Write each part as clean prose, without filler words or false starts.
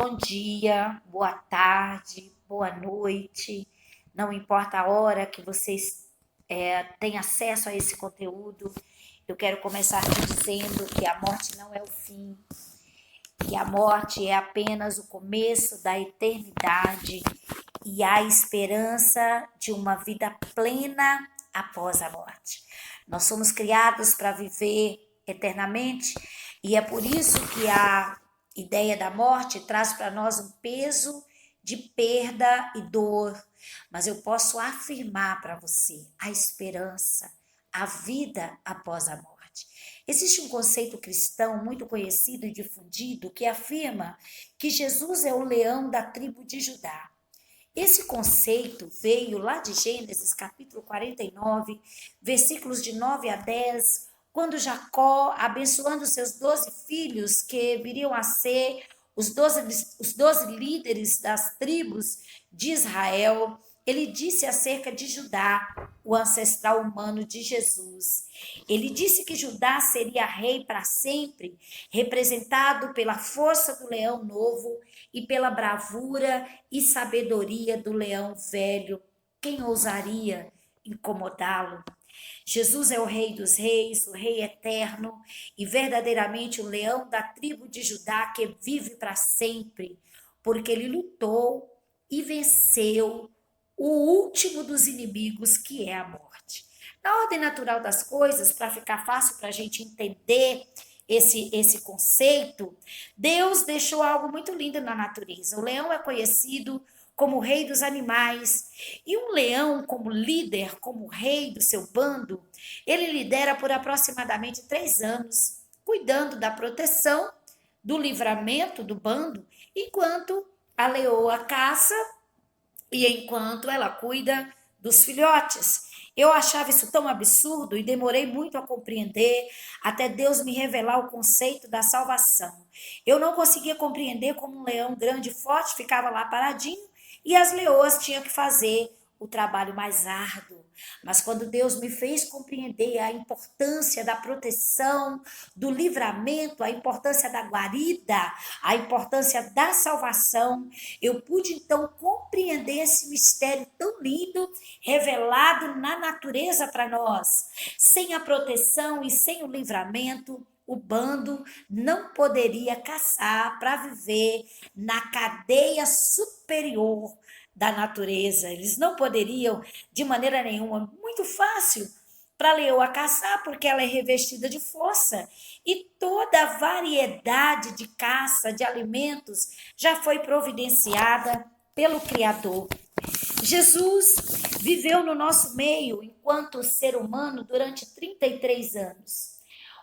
Bom dia, boa tarde, boa noite. Não importa a hora que vocês têm acesso a esse conteúdo, eu quero começar te dizendo que a morte não é o fim, que a morte é apenas o começo da eternidade e a esperança de uma vida plena após a morte. Nós somos criados para viver eternamente e é por isso que a ideia da morte traz para nós um peso de perda e dor, mas eu posso afirmar para você a esperança, a vida após a morte. Existe um conceito cristão muito conhecido e difundido que afirma que Jesus é o leão da tribo de Judá. Esse conceito veio lá de Gênesis, capítulo 49, versículos de 9 a 10, quando Jacó, abençoando seus 12 filhos, que viriam a ser os doze líderes das tribos de Israel, ele disse acerca de Judá, o ancestral humano de Jesus. Ele disse que Judá seria rei para sempre, representado pela força do leão novo e pela bravura e sabedoria do leão velho. Quem ousaria incomodá-lo? Jesus é o Rei dos Reis, o Rei eterno e verdadeiramente o leão da tribo de Judá que vive para sempre, porque ele lutou e venceu o último dos inimigos, que é a morte. Na ordem natural das coisas, para ficar fácil para a gente entender esse conceito, Deus deixou algo muito lindo na natureza. O leão é conhecido como o rei dos animais. E um leão, como líder, como rei do seu bando, ele lidera por aproximadamente 3 anos, cuidando da proteção, do livramento do bando, enquanto a leoa caça e enquanto ela cuida dos filhotes. Eu achava isso tão absurdo e demorei muito a compreender até Deus me revelar o conceito da salvação. Eu não conseguia compreender como um leão grande e forte ficava lá paradinho e as leoas tinham que fazer o trabalho mais árduo. Mas quando Deus me fez compreender a importância da proteção, do livramento, a importância da guarida, a importância da salvação, eu pude então compreender esse mistério tão lindo revelado na natureza para nós. Sem a proteção e sem o livramento, o bando não poderia caçar para viver na cadeia superior da natureza. Eles não poderiam, de maneira nenhuma, muito fácil para a leoa caçar, porque ela é revestida de força. E toda a variedade de caça, de alimentos, já foi providenciada pelo Criador. Jesus viveu no nosso meio, enquanto ser humano, durante 33 anos.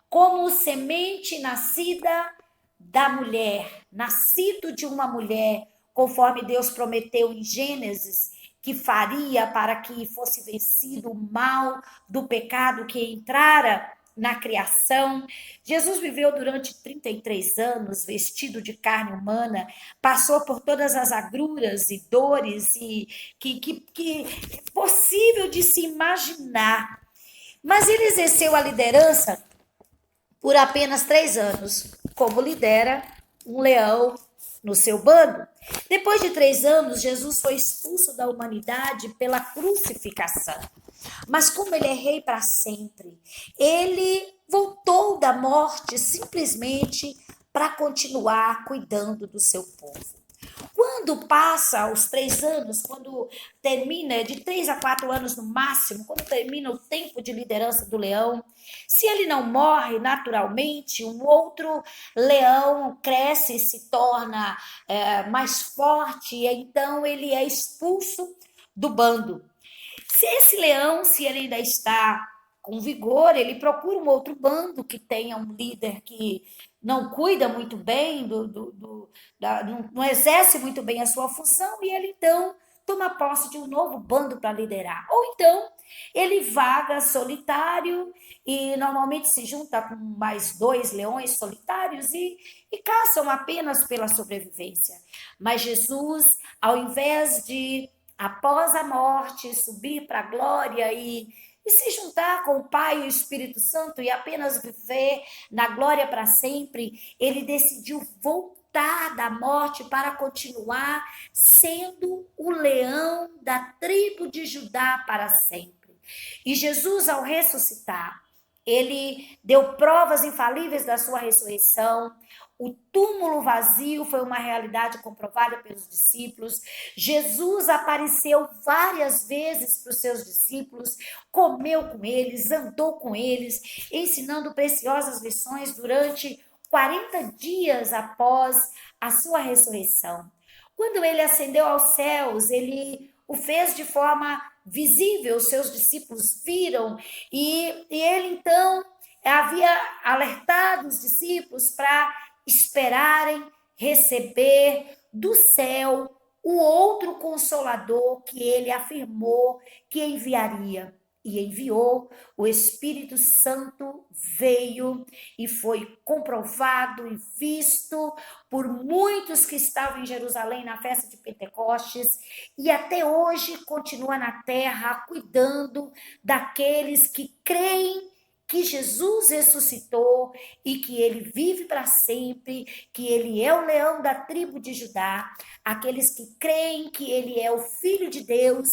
Como semente nascida da mulher, nascido de uma mulher, conforme Deus prometeu em Gênesis, que faria para que fosse vencido o mal do pecado que entrara na criação. Jesus viveu durante 33 anos, vestido de carne humana, passou por todas as agruras e dores que é possível de se imaginar. Mas ele exerceu a liderança por apenas 3 anos, como lidera um leão no seu bando. Depois de 3 anos, Jesus foi expulso da humanidade pela crucificação. Mas como ele é rei para sempre, ele voltou da morte simplesmente para continuar cuidando do seu povo. Quando passa os 3 anos, quando termina, de 3 a 4 anos no máximo, quando termina o tempo de liderança do leão, se ele não morre naturalmente, um outro leão cresce e se torna mais forte, e então ele é expulso do bando. Se esse leão, se ele ainda está com vigor, ele procura um outro bando que tenha um líder que não cuida muito bem, não exerce muito bem a sua função, e ele então toma posse de um novo bando para liderar. Ou então ele vaga solitário e normalmente se junta com mais 2 leões solitários e caçam apenas pela sobrevivência. Mas Jesus, ao invés de, após a morte, subir para a glória e se juntar com o Pai e o Espírito Santo e apenas viver na glória para sempre, ele decidiu voltar voltar da morte para continuar sendo o leão da tribo de Judá para sempre. E Jesus, ao ressuscitar, ele deu provas infalíveis da sua ressurreição. O túmulo vazio foi uma realidade comprovada pelos discípulos. Jesus apareceu várias vezes para os seus discípulos, comeu com eles, andou com eles, ensinando preciosas lições durante 40 dias após a sua ressurreição. Quando ele ascendeu aos céus, ele o fez de forma visível, os seus discípulos viram, e ele então havia alertado os discípulos para esperarem receber do céu o outro Consolador que ele afirmou que enviaria. E enviou, o Espírito Santo veio e foi comprovado e visto por muitos que estavam em Jerusalém na festa de Pentecostes, e até hoje continua na terra cuidando daqueles que creem que Jesus ressuscitou e que ele vive para sempre, que ele é o leão da tribo de Judá, aqueles que creem que ele é o Filho de Deus,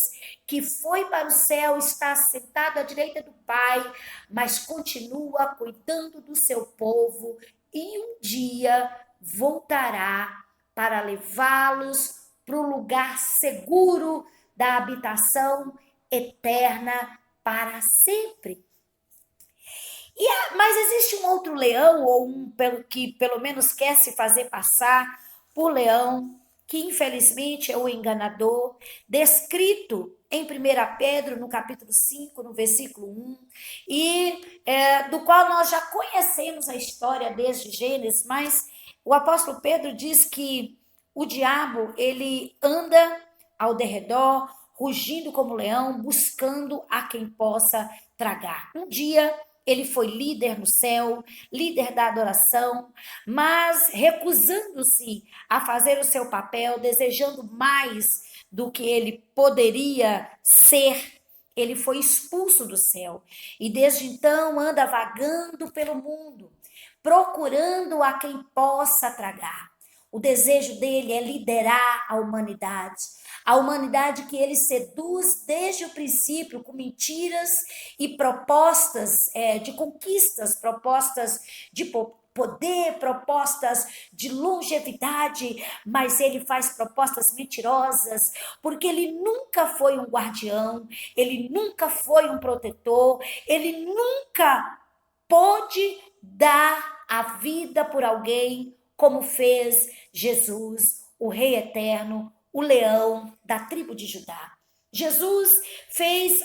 que foi para o céu, está sentado à direita do Pai, mas continua cuidando do seu povo e um dia voltará para levá-los para o lugar seguro da habitação eterna para sempre. Mas existe um outro leão, ou que pelo menos quer se fazer passar por leão, que infelizmente é o enganador, descrito em 1 Pedro, no capítulo 5, no versículo 1, e do qual nós já conhecemos a história desde Gênesis, mas o apóstolo Pedro diz que o diabo, ele anda ao derredor, rugindo como leão, buscando a quem possa tragar. Um dia ele foi líder no céu, líder da adoração, mas recusando-se a fazer o seu papel, desejando mais do que ele poderia ser, ele foi expulso do céu. E desde então anda vagando pelo mundo, procurando a quem possa tragar. O desejo dele é liderar a humanidade que ele seduz desde o princípio com mentiras e propostas de conquistas, propostas de poder, propostas de longevidade, mas ele faz propostas mentirosas, porque ele nunca foi um guardião, ele nunca foi um protetor, ele nunca pôde dar a vida por alguém como fez Jesus, o Rei Eterno, o leão da tribo de Judá. Jesus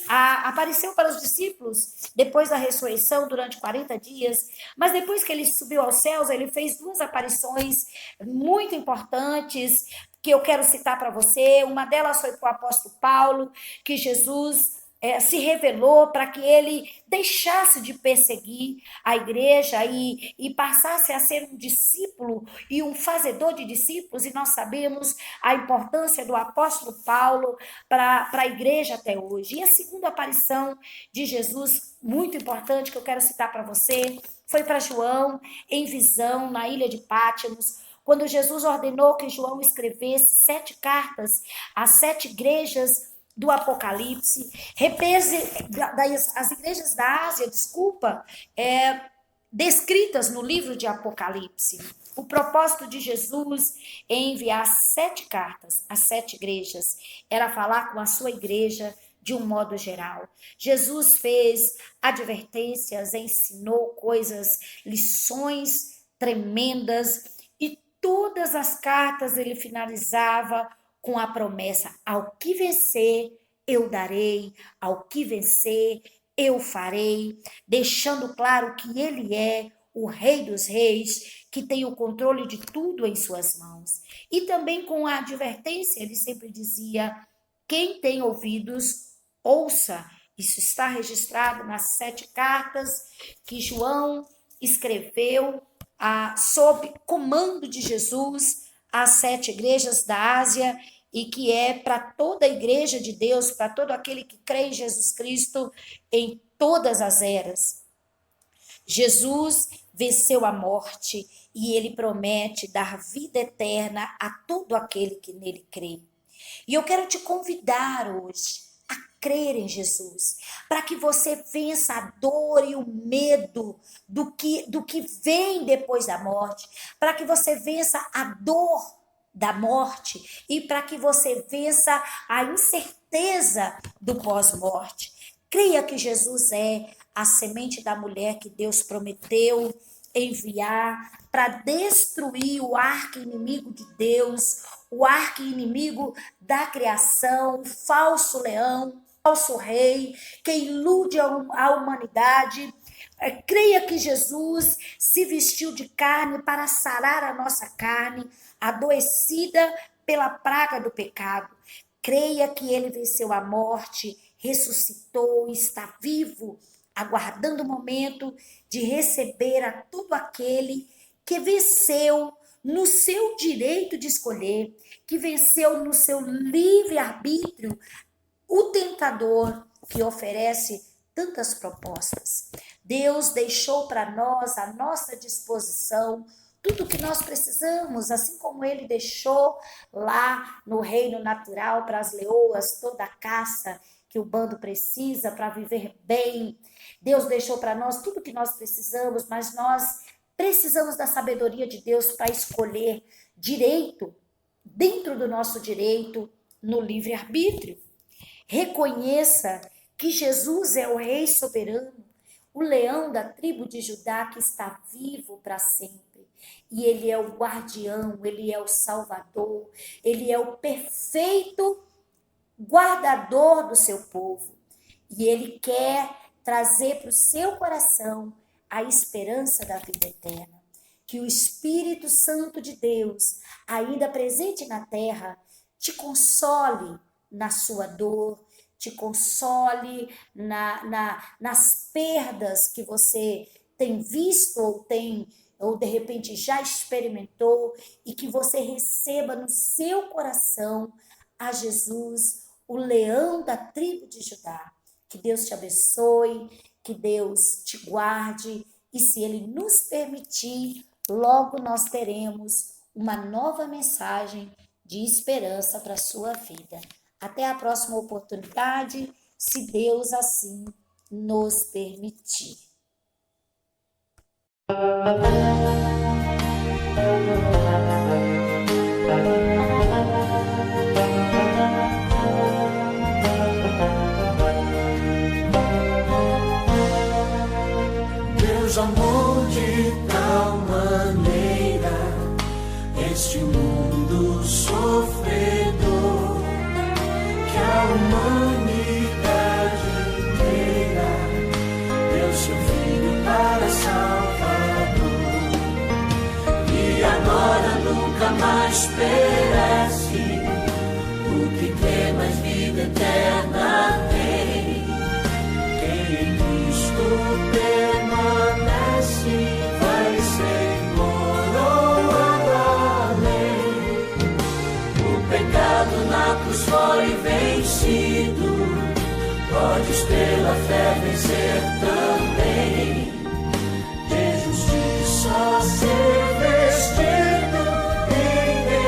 apareceu para os discípulos depois da ressurreição durante 40 dias, mas depois que ele subiu aos céus, ele fez 2 aparições muito importantes que eu quero citar para você. Uma delas foi para o apóstolo Paulo, que Jesus se revelou para que ele deixasse de perseguir a igreja e passasse a ser um discípulo e um fazedor de discípulos, e nós sabemos a importância do apóstolo Paulo para a igreja até hoje. E a segunda aparição de Jesus, muito importante, que eu quero citar para você, foi para João, em visão, na ilha de Pátimos, quando Jesus ordenou que João escrevesse 7 cartas às 7 igrejas do Apocalipse, as igrejas da Ásia, descritas no livro de Apocalipse. O propósito de Jesus em enviar 7 cartas às 7 igrejas era falar com a sua igreja de um modo geral. Jesus fez advertências, ensinou coisas, lições tremendas, e todas as cartas ele finalizava com a promessa: ao que vencer, eu darei, ao que vencer, eu farei, deixando claro que ele é o Rei dos Reis, que tem o controle de tudo em suas mãos. E também com a advertência, ele sempre dizia: quem tem ouvidos, ouça. Isso está registrado nas 7 cartas que João escreveu sob comando de Jesus às 7 igrejas da Ásia, e que é para toda a igreja de Deus, para todo aquele que crê em Jesus Cristo em todas as eras. Jesus venceu a morte e ele promete dar vida eterna a todo aquele que nele crê. E eu quero te convidar hoje a crer em Jesus, para que você vença a dor e o medo do que vem depois da morte, para que você vença a dor da morte e para que você vença a incerteza do pós-morte. Creia que Jesus é a semente da mulher que Deus prometeu enviar para destruir o arqui-inimigo de Deus, o arqui-inimigo da criação, o falso leão, falso rei, que ilude a humanidade. Creia que Jesus se vestiu de carne para sarar a nossa carne, adoecida pela praga do pecado. Creia que ele venceu a morte, ressuscitou, está vivo, aguardando o momento de receber a todo aquele que venceu no seu direito de escolher, que venceu no seu livre-arbítrio o tentador que oferece tantas propostas. Deus deixou para nós à nossa disposição tudo o que nós precisamos, assim como ele deixou lá no reino natural para as leoas toda a caça que o bando precisa para viver bem. Deus deixou para nós tudo o que nós precisamos, mas nós precisamos da sabedoria de Deus para escolher direito, dentro do nosso direito, no livre-arbítrio. Reconheça que Jesus é o Rei soberano, o leão da tribo de Judá que está vivo para sempre. E ele é o guardião, ele é o salvador, ele é o perfeito guardador do seu povo. E ele quer trazer para o seu coração a esperança da vida eterna. Que o Espírito Santo de Deus, ainda presente na terra, te console na sua dor, te console nas perdas que você tem visto ou de repente já experimentou, e que você receba no seu coração a Jesus, o leão da tribo de Judá. Que Deus te abençoe, que Deus te guarde, e se Ele nos permitir, logo nós teremos uma nova mensagem de esperança para a sua vida. Até a próxima oportunidade, se Deus assim nos permitir. Deus amou de tal maneira este mundo sofredor, que a humanidade inteira deu seu Filho para Salvador. E agora nunca mais perece o que tem mais vida eterna tem. Quem em Cristo permanece vai ser coroado além. O pecado na cruz foi vencido, podes pela fé vencer também. De justiça ser vestido e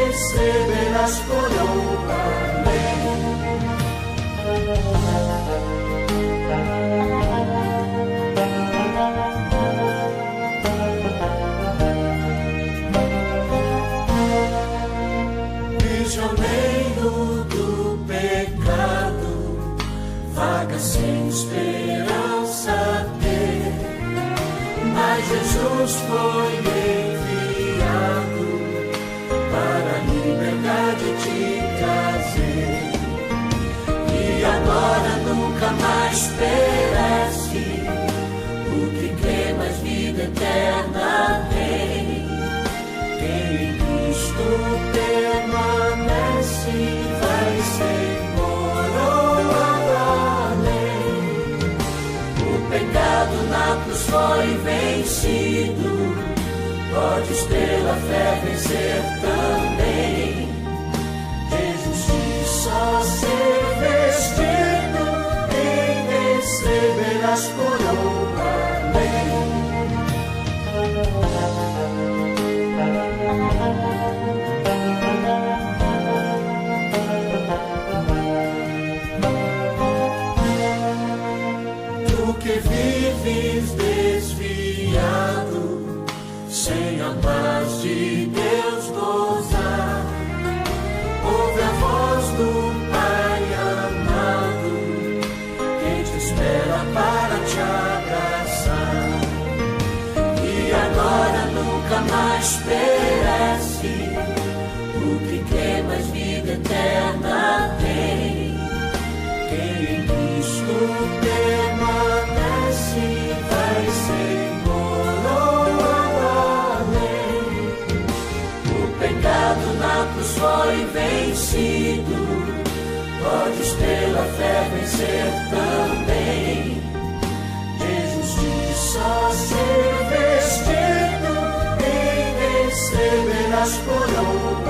receberás coroa além. Prisioneiro do pecado, vaga sem esperança ter, mas Jesus foi enviado para a liberdade te trazer. E agora nunca mais perece o que crê, mais vida eterna tem. Quem em Cristo permanece vai ser coroado além. O pecado na cruz foi vencido, podes pela fé vencer também. De justiça ser vestido e receberás coroa além. Tu que vives desviado, sem a paz de Deus gozar, ouve a voz do Pai amado, que te espera para te abraçar. E agora nunca mais perece, o que crê mais vida eterna tem. Quem em Cristo permanece vai ser coroado além. O pecado na cruz foi vencido, podes pela fé vencer também. De justiça ser vestido, em receberás coroa.